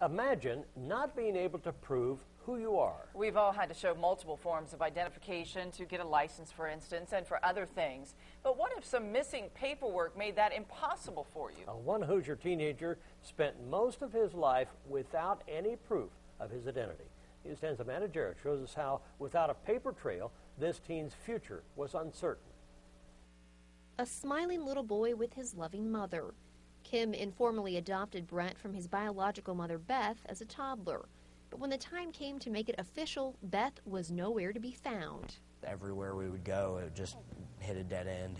Imagine not being able to prove who you are. We've all had to show multiple forms of identification to get a license, for instance, and for other things. But what if some missing paperwork made that impossible for you? One Hoosier teenager spent most of his life without any proof of his identity. News 10's Amanda Jarrett shows us how, without a paper trail, this teen's future was uncertain. A smiling little boy with his loving mother. Kim informally adopted Brent from his biological mother, Beth, as a toddler. But when the time came to make it official, Beth was nowhere to be found. Everywhere we would go, it just hit a dead end,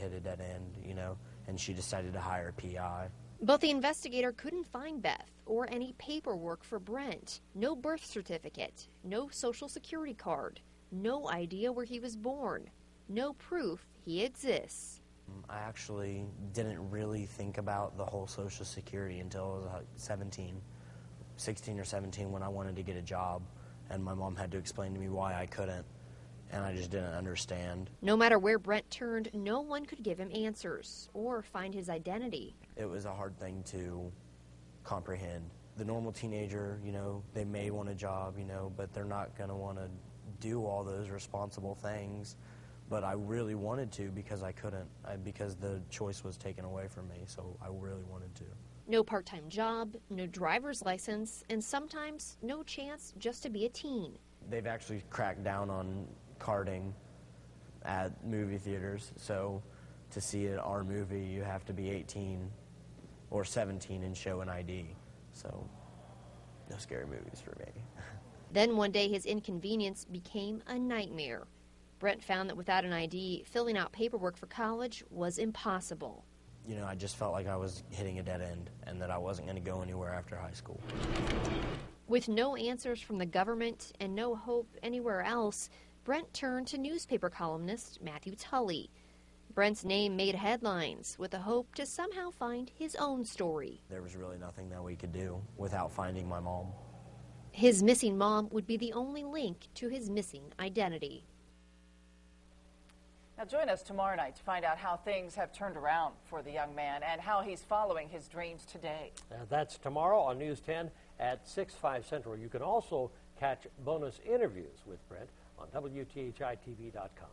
you know, and she decided to hire a PI. But the investigator couldn't find Beth or any paperwork for Brent. No birth certificate, no social security card, no idea where he was born, no proof he exists. I actually didn't really think about the whole Social Security until I was like 16 or 17 when I wanted to get a job, and my mom had to explain to me why I couldn't, and I just didn't understand. No matter where Brent turned, no one could give him answers or find his identity. It was a hard thing to comprehend. The normal teenager, you know, they may want a job, you know, but they're not going to want to do all those responsible things. But I really wanted to because I couldn't, because the choice was taken away from me, so I really wanted to. No part-time job, no driver's license, and sometimes no chance just to be a teen. They've actually cracked down on carding at movie theaters, so to see our movie, you have to be 18 or 17 and show an ID. So, no scary movies for me. Then one day his inconvenience became a nightmare. Brent found that without an ID, filling out paperwork for college was impossible. You know, I just felt like I was hitting a dead end and that I wasn't going to go anywhere after high school. With no answers from the government and no hope anywhere else, Brent turned to newspaper columnist Matthew Tully. Brent's name made headlines with the hope to somehow find his own story. There was really nothing that we could do without finding my mom. His missing mom would be the only link to his missing identity. Now join us tomorrow night to find out how things have turned around for the young man and how he's following his dreams today. That's tomorrow on News 10 at 6/5 Central. You can also catch bonus interviews with Brent on WTHI-TV.com.